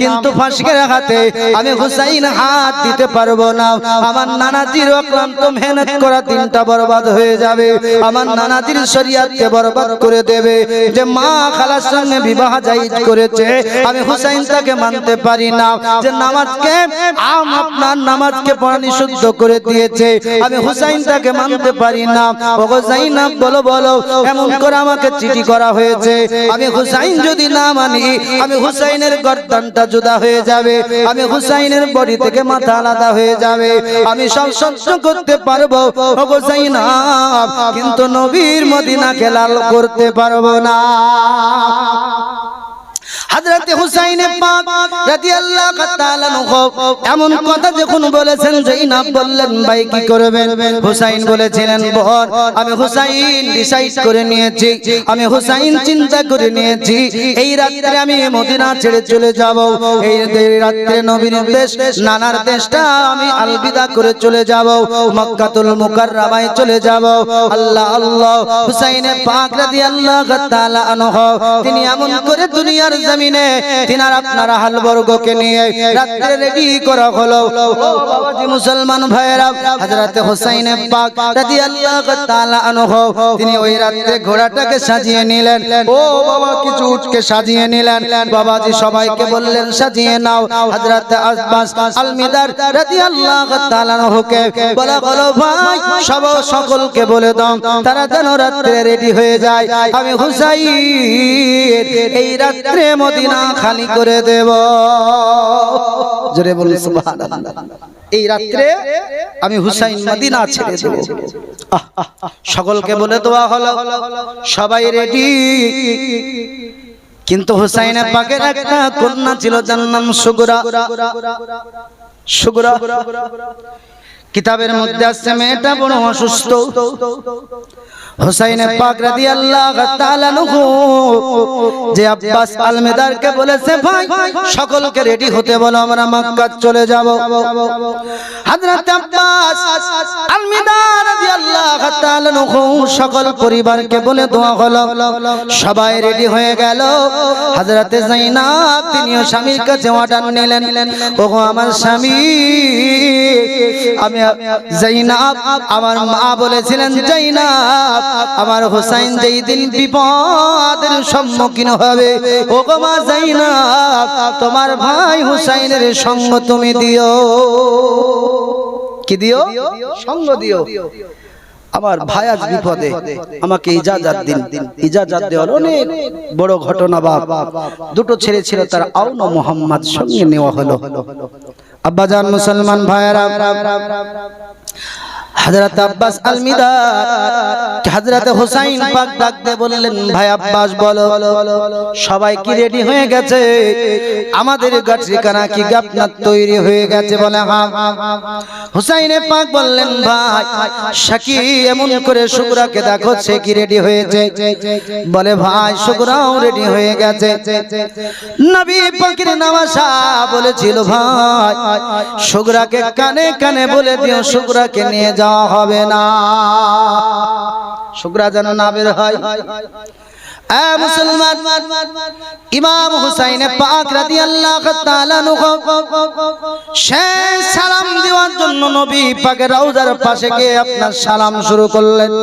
কিন্তু ফাঁসির হাতে আমি হুসাইন হাত দিতে পারবো না। আমার নানাজির অক্লান্ত মেহনত করা দিনটা বরবাদ হয়ে যাবে। আমার নানাজির শরীয়তকে বরবাদ করে দেবে। যে মা খালার সঙ্গে বিবাহ জায়েজ করেছে, আমি হুসাইন তাকে মানতে পারি না। যে নামাজকে আপনার নামাজকে পড়া নিষিদ্ধ করে দিয়েছে, আমি হুসাইন তাকে মানতে পারি না। ওগো যায়নাব বলো বলো, এমন করে আমাকে চিঠি করা হয়েছে। আমি হুসাইন যদি না মানি, আমি হুসাইনের গর্দানটা জুদা হয়ে যাবে, আমি হুসাইনের বডি থেকে মাথা আলাদা হয়ে যাবে। আমি সব সহ্য করতে পারবো ওগো যায়নাব, কিন্তু নবীর মদিনাকে লাল করতে পারবো না। হযরত হুসাইন পাক রাদিয়াল্লাহু তাআলা আনহু এমন কথা যখন বলেছেন, যায়নাব বললেন ভাই কি করবেন? হুসাইন বলেছিলেন বল, আমি হুসাইন ডিসাইড করে নিয়েছি, আমি হুসাইন চিন্তা করে নিয়েছি, এই রাতে আমি মদিনা ছেড়ে চলে যাব। এই রাতে নবীর দেশ নানার দেশটা আমি আলবিদা করে চলে যাব, মক্কাতুল মুকাররমায় চলে যাব। আল্লাহ আল্লাহ, হুসাইন পাক রাদিয়াল্লাহু তাআলা আনহু তিনি এমন করে দুনিয়ার জমিনে তিনার আপনারা হালবর্গকে নিয়ে রাতে রেডি করা হলো। বাবাজি মুসলমান ভাইরা, হযরত হুসাইন পাক রাদিয়াল্লাহু তাআলা আনহু তিনি ওই রাতে ঘোড়াটাকে সাজিয়ে নিলেন। ও বাবা কিছু উটকে সাজিয়ে নিলেন। বাবাজি সবাইকে বললেন সাজিয়ে নাও। হযরত আব্বাস আল-মিদার রাদিয়াল্লাহু তাআলা আনহুকে বলা হলো ভাই সকলকে বলে দাও তারা যেন রাতে রেডি হয়ে যায়, আমি হুসাইন এই রাতে মদিনা খালি করে দেব। জোরে বলুন সুবহানাল্লাহ। এই রাতে আমি হুসাইন মদিনা ছেড়ে দেব। সকলকে বলে দেওয়া হলো, সবাই রেডি। কিন্তু হুসাইন পাকের একটা কন্যা ছিল, যার নাম সুগরা। সুগরা কিতাবের মধ্যে আছে মেয়েটা বড় অসুস্থ। হুসাইন পাক রাদিয়াল্লাহু তাআলা আনহু যে আব্বাস আল-মিদারকে বলেছে ভাই সকলকে রেডি হতে বলো, আমরা মক্কা চলে যাব। হযরত আব্বাস আল-মিদার রাদিয়াল্লাহু তাআলা আনহু সকল পরিবারকে বলে দেওয়া হলো, সবাই রেডি হয়ে গেল। হযরত যায়নাব তিনিও স্বামীর কাছে অর্ডার নিলেন, ওগো আমার স্বামী, আমি যায়নাব, আমার মা বলেছিলেন যায়নাব আমার হুসাইন যেই দিন বিপদের সম্মুখীন হবে, ওগো মা যায়নাব তোমার ভাই হুসাইনের সঙ্গ তুমি দিও। কি দিও? সঙ্গ দিও। আমার ভাই আজ বিপদে, আমাকে ইজাজত দিন। ইজাজত দেওয়ার অনেক বড় ঘটনা। বাপ দুটো ছেলে ছিল, তার আউন ও মুহাম্মদ সঙ্গে নেওয়া হলো। আব্বাজান মুসলমান ভাইরা, হযরত আব্বাস আল-মিদার হযরত হুসাইন পাক ডাক দিয়ে বললেন ভাই আব্বাস বলো সবাই কি রেডি হয়ে গেছে? আমাদের ঠিকানা কি আপনার তৈরি হয়ে গেছে? বলে হ্যাঁ। হুসাইন পাক বললেন ভাই সাকি এমন করে সুগরাকে দেখো সে কি রেডি হয়েছে? বলে ভাই সুগরাও রেডি হয়ে গেছে। নবী পাকের নওয়াসা বলেছিল ভাই সুগরাকে কানে কানে বলে দিও সুগরাকে নিয়ে যাওয়া হবে না, সুগরা যেন না বের হয়। মুসলমান, ইমাম হুসাইন পাক রাদিয়াল্লাহু তাআলা আনহু সেই সালাম দেওয়ার জন্য নবী পাকের রওজার পাশে গিয়ে আপনার সালাম শুরু করলেন।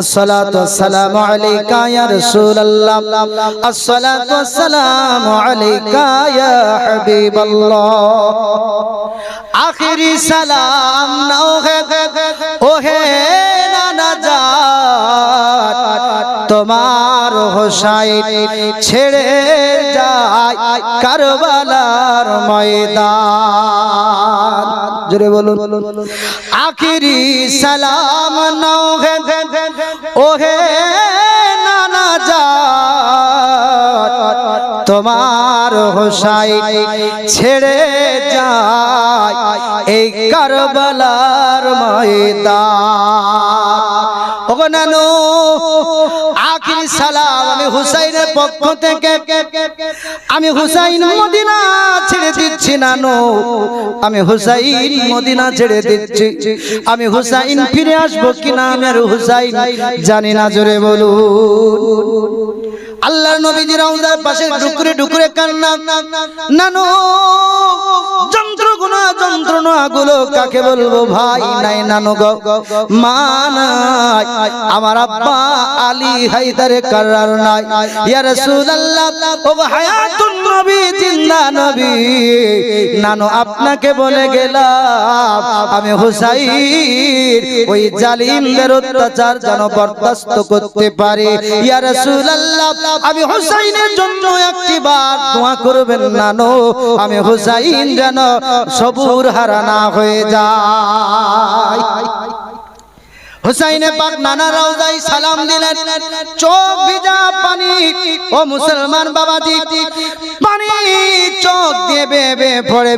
আসসালাতু ওয়াসসালামু আলাইকা ইয়া রাসূলুল্লাহ, আসসালাতু ওয়াসসালামু আলাইকা ইয়া হাবিবাল্লাহ। আখিরি সালাম নাও হে ওহে নানা জাত, তোমার হুসাইন ছেড়ে যায় কারবালার ময়দান। জোরে বলুন আখিরি সালাম নাও হে ওহে নানা জাত, তোমার হুসাইন ছেড়ে যায় এই কারবালার ময়দান। ওগো নানু আখির সালাম আমি হুসাইনের পক্ষ থেকে, আমি হুসাইন মদিনা ছেড়ে দিচ্ছি নানু, আমি হুসাইন মদিনা ছেড়ে দিচ্ছি। আমি হুসাইন ফিরে আসবো কিনা আমি আর হুসাইন জানি না। জোরে বলুন আল্লাহর নবীজি রওজার পাশে ডুকরে ডুকরে কান্না। নানু যন্ত্রণাগুলো কাকে বলবো ভাই নাই নানু গো, মা নাই, আমার আব্বা আলী হায়দারে কাররার নাই। ইয়া রাসূলুল্লাহ ও হায়াতুন নবী জিন্দা নবী, নানু আপনাকে বলে গেলাম আমি হুসাইন ওই জালিমদের অত্যাচার যেন বরদাস্ত করতে পারি। ইয়া রাসূলুল্লাহ আমি হুসাইনের জন্য একটিবার দোয়া করবেন নানু, আমি হুসাইন যেন সবুর হারা না হয়ে যায়। হুসাইনে পাক নানা রওজায় সালাম দিলেন, চোখ ভিজা পানি, ও মুসলমান বাবাজি, পানি চোখ দিয়ে বেয়ে বেয়ে পড়ে।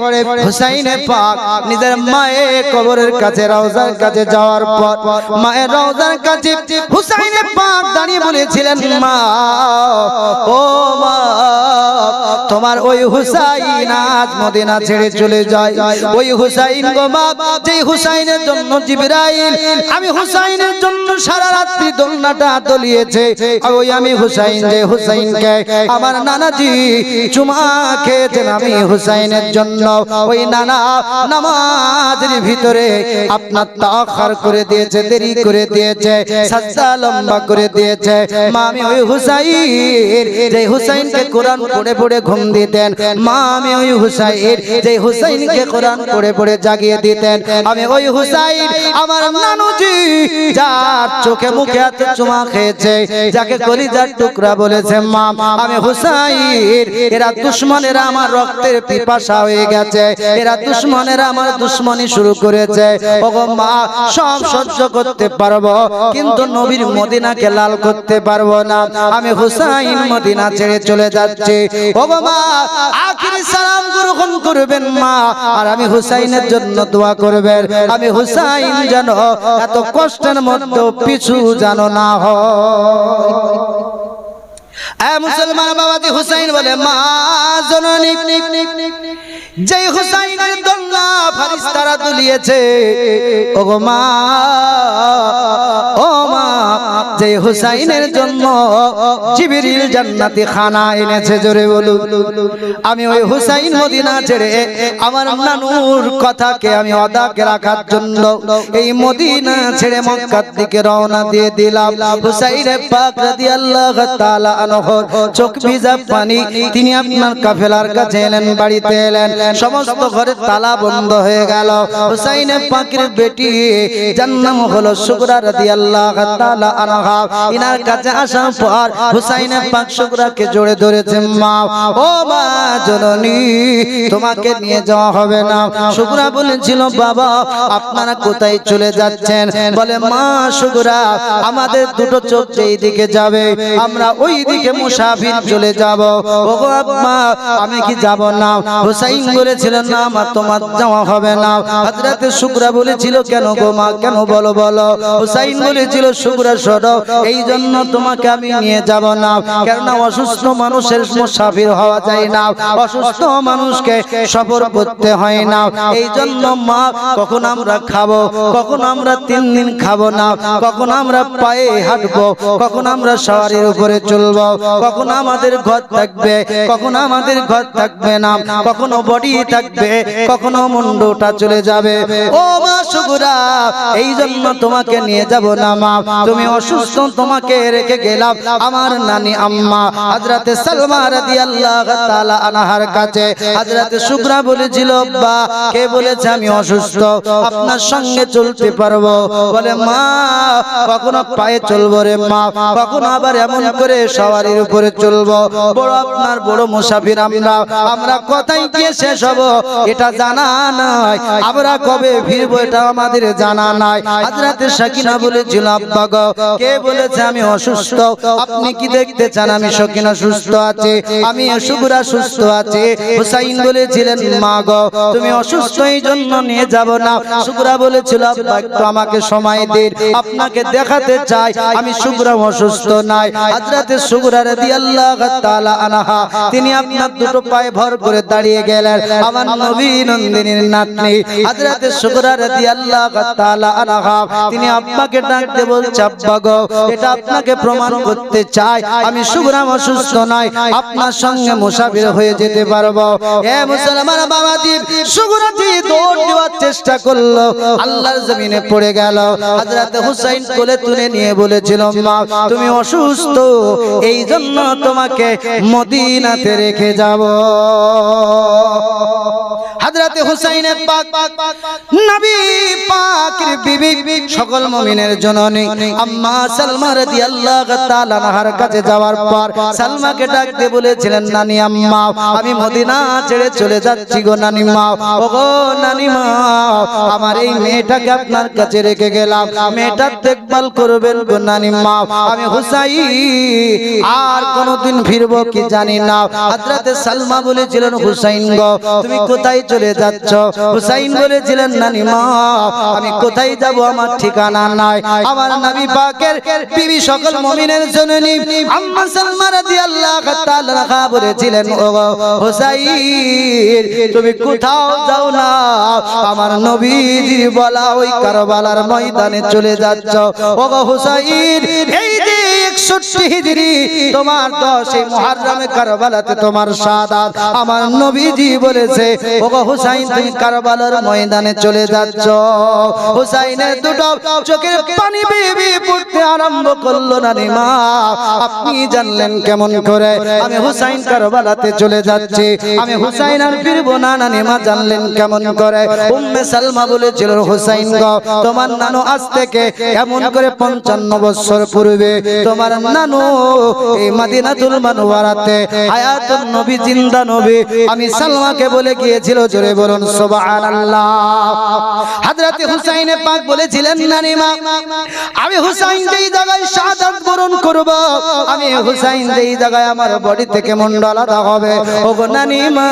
হুসাইনে পাক নিজের মায়ের কবরের কাছে রওজার কাছে যাওয়ার পর মায়ের রওজার কাছে হুসাইনে পাক দাঁড়িয়ে বলেছিলেন, মা ও মা, তোমার ওই হুসাইন আজ মদিনা ছেড়ে চলে যায়। ওই হুসাইন গো মা, যে হুসাইনের জন্য জিবরাইল আমি হুসাইনের জন্য সারা রাত্রি দোলনাটা দলিয়েছে, ওই আমি হুসাইন, যে হুসাইনকে আমার নানাজি চুমা খেয়েছেন আমি হুসাইনের জন্য, ওই নানা নামাজের ভিতরে আপনার তাখার করে দিয়েছে, দেরি করে দিয়েছে, সাজদা লম্বা করে দিয়েছে। মা আমি ওই হুসাইন, যে হুসাইনকে কোরআন পড়ে পড়ে ঘুম দিতেন, মা আমি ওই হুসাইন, যে হুসাইনকে কোরআন পড়ে পড়ে জাগিয়ে দিতেন, আমি ওই হুসাইন আমার নানুজি যার চোখে মুখে এত চুমা খেয়েছে, যাকে কলিজার টুকরা বলেছে মা, আমি হুসাইন, এরা দুশমনেরা আমার রক্তের পিপাসা হয়ে গেছে, এরা দুশমনেরা আমার দুশমনি শুরু করেছে। ওগো মা, সব সহ্য করতে পারবো কিন্তু নবীর মদিনাকে লাল করতে পারবো না, আমি হুসাইন মদিনা ছেড়ে চলে যাচ্ছি। ওগো মা, আখিরি সালাম গ্রহণ করবেন মা, আর আমি হুসাইনের জন্য দোয়া করবেন, আমি হুসাইন যেন এত কষ্টের মধ্যে পিছু যেন না হয়। মুসলমান বাবাজি, হুসাইন বলে, মা জননী, যেই হুসাইনের দোলনা ফেরেশতারা দুলিয়েছে, ওগো মা, ও মা, যে হুসাইনের জন্য জিবরিল জান্নাতি খানা এনেছে, জোরে বলুন, আমি ওই হুসাইন মদিনা ছেড়ে আমার নানুর কথাকে আমি অদাকে রাখার জন্য এই মদিনা ছেড়ে মক্কার দিকে রওনা দিয়ে দিলাম। হুসাইন পাক রাদিয়াল্লাহু তাআলা আনহু চোখ ভিজা পানি, তিনি আপনার কাফেলার কাছে এলেন, বাড়িতে এলেন, সমস্ত ঘরের তালা বন্ধ হয়ে গেল। হুসাইন পাকের বেটি যার নাম হলো সুগরা রাদিয়াল্লাহু তাআলা আনহা, ইনার কাছে আসার পর হুসাইন পাক সুগরাকে জড়ে ধরেছে, মা ও মা জননী, তোমাকে নিয়ে যাওয়া হবে না। সুগরা বলেছিল, বাবা আপনারা কোথায় চলে যাচ্ছেন? বলে, মা সুগরা, আমাদের দুটো চোখ যেই দিকে যাবে আমরা ওই দিকে মুসাফির চলে যাব। ওগো আম্মা, আমি কি যাব না? হুসাইন বলেছিল, না মা, তোমার যাওয়া হবে না। হযরতে সুগরা বলেছিল, কেন গো মা, কেন বলো বলো। হুসাইন বলেছিল, সুগরা শোনো, এই জন্য তোমাকে আমি নিয়ে যাব না, কেননা অসুস্থ মানুষের মুসাফির হওয়া যায় না, অসুস্থ মানুষকে সফর করতে হয় না। এই জন্য মা, কখন আমরা খাবো, কখন আমরা 3 দিন খাবো না, কখন আমরা পায়ে হাঁটবো, কখন আমরা সওয়ারির উপরে চলবো, কখন আমাদের ঘর থাকবে, কখন আমাদের ঘর থাকবে না, কখনো বডি থাকবে, কখনো মুন্ডটা চলে যাবে। ও মা সুগরা, এই জন্য তোমাকে নিয়ে যাব না মা, তুমি অসুস্থ, তোমাকে রেখে গেলাম আমার নানি আম্মা হযরতে সালমা রাদিয়াল্লাহু তাআলা আনহার কাছে। হযরতে সুগরা বলেছিল, আব্বা, কে বলেছে আমি অসুস্থ, আপনার সঙ্গে চলতে পারবো? বলে, মা, কখনো পায়ে চলবো রে মা, কখনো আবার এমন করে সওয়ারির উপরে চলবো। বড় আপনার বড় মুসাফির আমরা কোথায় গিয়ে শেষ হব এটা জানা নাই, আমরা কবে ফিরবো এটা আমাদের জানা নাই। হযরতে সাকিনা বলেছিল, আব্বা গো, কে বলেছে আমি অসুস্থ? আপনি কি দেখতে চান আমি সাকিনা সুস্থ আছে, আমি সুগরা সুস্থ আছে? হুসাইন বলেছিলেন, মা গো, তুমি অসুস্থ এই জন্য নিয়ে যাব না। সুগরা বলেছিল, আব্বা একটু আমাকে সময় দিন, আপনাকে দেখাতে চাই আমি সুগরা অসুস্থ নাই। হযরতে সুগরা সুগরা রাদিয়াল্লাহু তাআলা আনহা তিনি আপনার দুটো পায়ে ভর করে দাঁড়িয়ে গেলেন আমার নবী নন্দিনীর নাতনি হযরত সুগরা রাদিয়াল্লাহু তাআলা আনহা তিনি আব্বাকে ডাকতে বলছে আব্বা গো এটা আপনাকে প্রমাণ করতে চাই আমি সুগরা অসুস্থ নয় আপনার সঙ্গে মুসাফির হয়ে যেতে পারবো এ মুসলমান বাবাজি সুগরাজি দৌড় দেওয়ার চেষ্টা করলো আল্লাহর জমিনে পড়ে গেল হযরত হুসাইন কোলে তুলে নিয়ে বলেছিল মা তুমি অসুস্থ এই জন্য তোমাকে মদিনাতে রেখে যাব হযরত হুসাইন পাক নবী পাকের বিবি সকল মুমিনের জননী আম্মা সালমা রাদিয়াল্লাহু তাআলা আনহার কাছে যাওয়ার পর সালমাকে ডাকতে বলেছিলেন নানি আম্মা আমি মদিনা ছেড়ে চলে যাচ্ছি গো নানি মা ওগো নানি মা আমার এই মেয়েটাকে আপনার কাছে রেখে গেলাম মেয়েটার দেখভাল করবেন গো নানি মা আমি হুসাইন আর কোনদিন ফিরবো কি জানি না হযরত সালমা বলেছিলেন হুসাইন গো তুমি কোথায় চলে যাচ্ছ হুসাইন বলেছিলেন নানি মা আমি কোথায় যাব আমার ঠিকানা নাই আমার নবী পাকের বিবি সকল মুমিনের জননী আম্মা সালমা রাদিয়াল্লাহু তাআলা আনহা বলেছিলেন ওগো হুসাইন তুমি কোথাও যাও না আমার নবীজির বলা ওই কারবালার ময়দানে চলে যাচ্ছ ওগো হুসাইন এই যে 61 হিজরি তোমার 10 মুহররমে কারবালাতে তোমার শাহাদাত আমার নবীজি বলেছে ওগো হুসাইন তুমি কারবালার ময়দানে চলে যাচ্ছ হুসাইনের দুটো চোখের পানি বেয়ে পড়তে আরম্ভ করলো নানি মা আপনি জানলেন কেমন করে আমি হুসাইন কারবালাতে চলে যাচ্ছি আমি হুসাইন আর ফিরবো না নানি মা জানলেন কেমন করে উম্মে সালমা বলেছিল হুসাইন গো তোমার নানু আজ থেকে এমন করে 55 বছর পূর্বে তোমার নানু এই মদিনাতুল মুনাওয়ারাতে হায়াতুন নবী জিন্দা নবী আমি সালমাকে বলে গিয়েছিল জোরে বলুন সুবহানাল্লাহ হযরত হুসাইন পাক বলেছিলেন নানি মা আমি হুসাইন যেই জায়গায় শাহাদাত বরণ করব আমি হুসাইন যেই জায়গায় আমার বডি থেকে মুন্ড আলাদা হবে ওগো নানি মা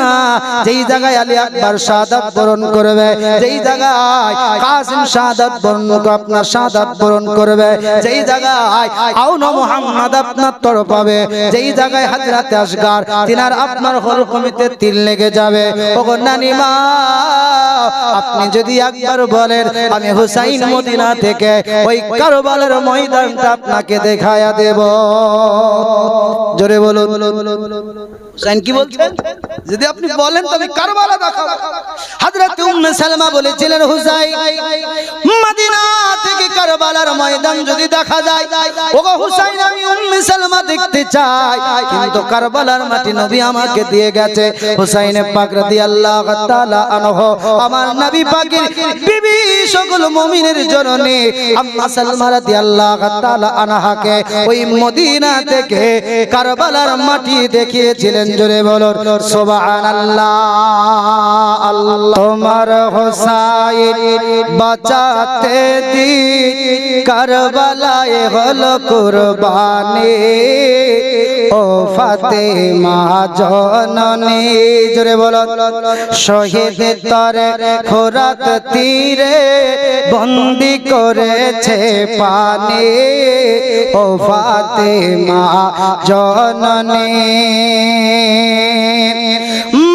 যেই জায়গায় আলী আকবর শাহাদাত বরণ করবে যেই জায়গায় কাসিম শাহাদাত বরণ করবে আপনার শাহাদাত বরণ করবে যেই জায়গায় আউন মুহাম্মদ আপনার তরফ পাবে যেই জায়গায় হযরত আসগার তিনার আপনার হলকমিতে তিল লেগে যাবে ওগো নানি মা আপনি যদি একবার বলেন আমি হুসাইন মদিনা থেকে ওই কারবালার ময়দানটা আপনাকে দেখায়া দেব জোরে বলুন হুসাইন কি বলছেন যদি আপনি বলেন তবে কারবালা দেখাবো হযরত উম্মে সালমা বলেছিলেন হুসাইন মদিনা থেকে কারবালার ময়দান যদি দেখা যায় ওগো হুসাইন আমি উম্মে সালমা দেখতে চাই কিন্তু কারবালার মাটি নবী আমাকে দিয়ে গেছে হুসাইন পাক রাদিয়াল্লাহু তাআলা আনহু আমার নবী পাকের বিবি সকল মুমিনের জননী আম্মা সালমা রাদিয়াল্লাহু তাআলা আনহাকে ওই মদিনা থেকে কারবালার মাটি দেখিয়েছিলেন জোরে বলুন সুবহানাল্লাহ আল্লাহ তোমার হুসাইন বাঁচাতে দিন কারবালায় হলো কুরবানি ও ফাতেমা জননী জোরে বলুন শহীদ তরে খোরাত তীরে বন্দি করেছে পানি ও ফাতেমা জননী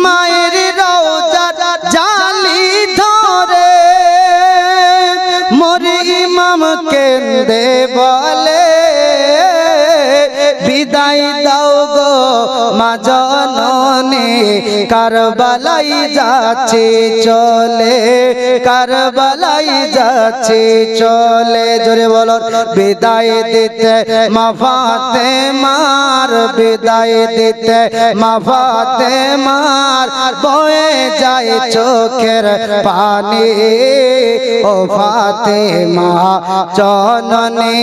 মায়ের রওজা জালি ধরে মোর ইমাম কেন্দে বলে বিদায় দাও গো মা জননী কারবালাই যাচ্ছে চলে কারবালাই যাচ্ছে চলে জোরে বলো বিদায় দিতে মা ফাতেমার বিদায় দিতে মা ফাতেমার বয়ে যায় চোখের পানি ও ফাতেমা জননী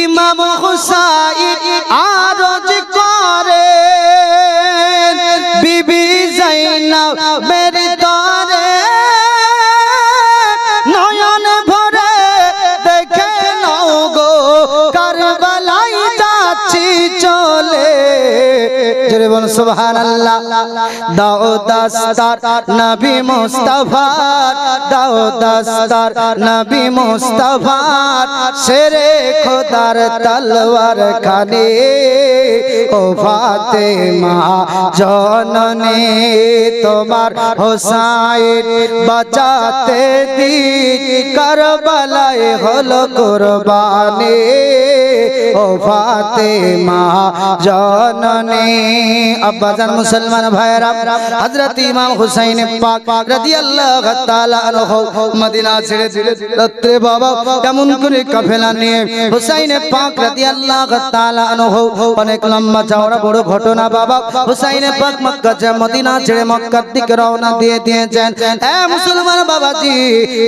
ইমাম হুসাইন আরজ করে বিবি যায়নাবের তরে নয়ন ভরে দেখে নাও গো কারবালায় যাচ্ছি চলে জোরে বলুন সুবহানাল্লাহ। দাও দাস্তার নবী মুস্তাফা, দাও দাস্তার নবী মুস্তাফা, শেরে খোদার তলওয়ার খানে ও ফাতেমা জননী, তোমার হোসাইন বাঁচাতে দিন কারবালায় হলো কুরবানি ও ফাতেমা জননী। আব্বাজান মুসলমান ভাইরা, হযরত ইমাম হুসাইন পাক রাদিয়াল্লাহু তাআলা আনহু মদিনা ছেড়ে রাত্রে বাবা কেমন করে কাফেলা নিয়ে হুসাইন পাক রাদিয়াল্লাহু তাআলা আনহু, অনেক লম্বা চওড়া বড় ঘটনা বাবা। হুসাইন পাক মক্কা ছেড়ে মদিনা ছেড়ে মক্কার দিকে রওনা দিয়ে দিয়েছেন। এ মুসলমান বাবাজি,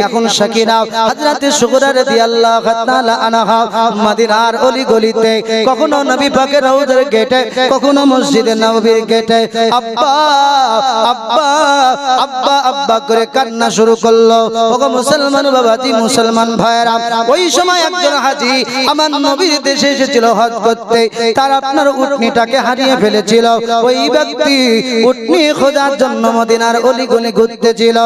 এখন সাকিনা হযরত সুগরা রাদিয়াল্লাহু তাআলা আনহা মদিনার অলি গলিতে, কখনো নবী পাকের রওজার গেটে, কখনো মসজিদে নববীর গেটে আব্বা আব্বা আব্বা আব্বা করে কান্না শুরু করলো। ওগো মুসলমান বাবাজি, মুসলমান ভাইরা, ওই সময় একজন হাজী আমার নবীর দেশে এসেছিল হজ করতে, তার আপনার উটনিটাকে হারিয়ে ফেলেছিল। ওই ব্যক্তি উটনি খোঁজার জন্য মদিনার অলি গলি ঘুরতেছিল।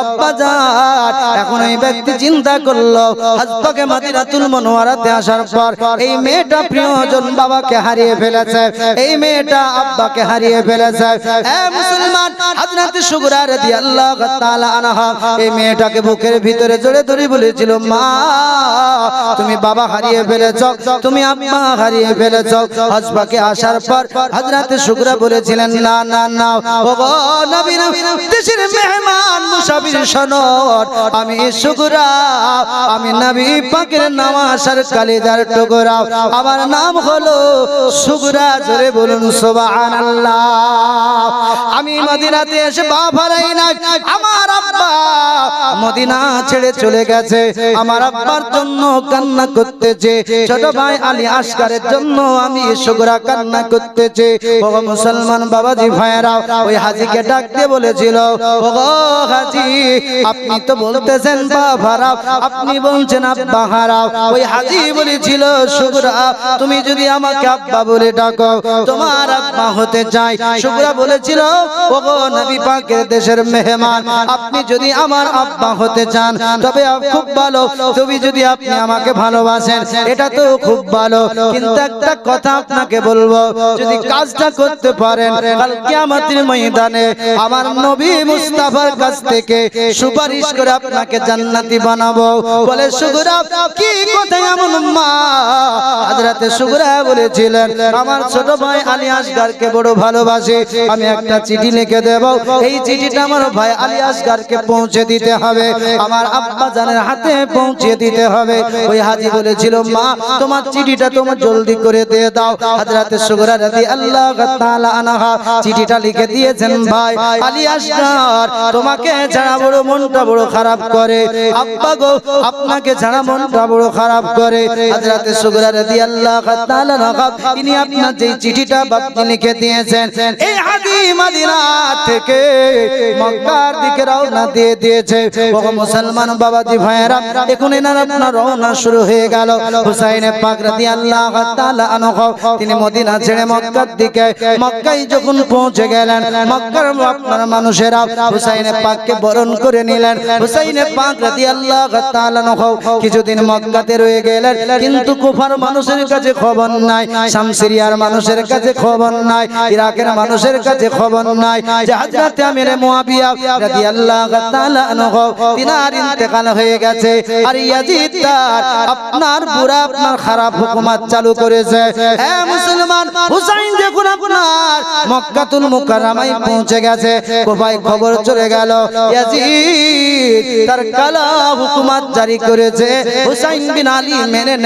আব্বা জান, এখন এই ব্যক্তি চিন্তা করলো আজকে মদিনাতুল মুনাওয়ারাতে আসার পর এই মেয়েটা প্রিয়জন বাবাকে হারিয়ে ফেলেছে, এই মেয়েটা আব্বাকে হারিয়ে ফেলেছে। এ মুসলমান, হযরত সুগরা রাদিয়াল্লাহু তাআলা আনহা এই মেয়েটাকে বুকের ভিতরে জড়িয়ে ধরে বলেছিল, মা তুমি বাবা হারিয়ে ফেলেছো, তুমি আম্মা হারিয়ে ফেলেছো। হজ পাকে আসার পর হযরত সুগরা বলেছিলেন, না না না, ওগো নবীর দেশের মেহমান মুসাফির শোনন, আমি সুগরা, আমি নবী পাকের নাম আসার কালিজার টুকরা, আমার নাম হলো সুগরা। জোরে বলুন সুবহানাল্লাহ। আমি মদিনাতে এসে বাপ হারাই না, আমার আব্বা মদিনা ছেড়ে চলে গেছে, আমার আব্বার জন্য কান্না করতেছে, ছোট ভাই আলী আসগারের জন্য আমি সুগরা কান্না করতেছে। ও মুসলমান বাবাজি ভাইরা, ওই হাজীকে ডাক দিয়ে বলেছিল, ওগো হাজী, আপনি তো বলতেছেন বাপ হারাও, আপনি বলছেন আব্বা হারাও। ওই হাজী বলেছিল, সুগরা তুমি যদি আমাকে আব্বা বলে ডাকো, তোমার আব্বা হতে চাই। সুগরা বলেছিল, ওগো নবী পাকের দেশের মেহমান, আপনি যদি আমার আব্বা হতে চান তবে খুব ভালো, তুমি যদি আপনি আমাকে ভালোবাসেন এটা তো খুব ভালো, কিন্তু একটা কথা আপনাকে বলবো, যদি কাজটা করতে পারেন কাল কিয়ামতের ময়দানে আমার নবী মুস্তাফার কাছ থেকে সুপারিশ করে আপনাকে জান্নাতি বানাবো। বলে সুগরা কি কথা এমন মা? হযরত সুগরা বলেছিলেন, আমার ছোট ভাই আলী আসগারকে বড় ভালোবাসি, আমি একটা চিঠি লিখে দেব, এই চিঠিটা আমার ভাই আলী আসগারকে পৌঁছে দিতে হবে, আমার আব্বা জানের হাতে পৌঁছে দিতে হবে। ওই হাজী বলেছিল, মা তোমার চিঠিটা তোমার জলদি করে দিয়ে দাও। হযরত সুগরা রাদিয়াল্লাহু তাআলা আনহা চিঠিটা লিখে দিয়েছেন, ভাই আলী আসগার তোমাকে ছাড়া বড় মনটা বড় খারাপ করে, আব্বা গো আপনাকে ছাড়া মনটা বড় খারাপ করে। হযরত সুগরা রাদিয়াল্লাহু তাআলা আনহা তিনি আপনার যে চিঠিটা বাপকে লিখে দিয়েছেন, এই হাজী মদিনা থেকে মক্কার দিকে রওনা দিয়ে দিয়েছে। ও মুসলমান বাবাজি ভাইরা, এখন এনার আপনার রওনা শুরু হয়ে গেল। হুসাইন পাক রাদিয়াল্লাহু তাআলা আনহু তিনি মদিনা ছেড়ে মক্কার দিকে, মক্কায় যখন পৌঁছে গেলেন, মক্কার আপনার মানুষেরা হুসাইন পাককে বরণ করে নিলেন। হুসাইন পাক রাদিয়াল্লাহু তাআলা আনহু কিছুদিন মক্কাতে রয়ে গেলেন, কিন্তু কুফার মানুষের কাছে খবর নাই, শাম সিরিয়ার মানুষের কাছে খবর নাই, ইরাকের মানুষের কাছে খবর নাই যে হযরত আমির মুয়াবিয়া রাদিয়াল্লাহু তাআলা আনহু তিনার ইন্তেকাল হয়ে গেছে, আর ইয়াজিদ তার আপনার বুড়া আপনার খারাপ হুকুমত চালু করেছে। হে মুসলমান, হুসাইন যখন আপনার মক্কাতুল মুকাররমায় পৌঁছে গেছে, কুফায় খবর চলে গেল ইয়াজিদ তার কালা হুকুমত জারি করেছে, হুসাইন বিন আলী মেনে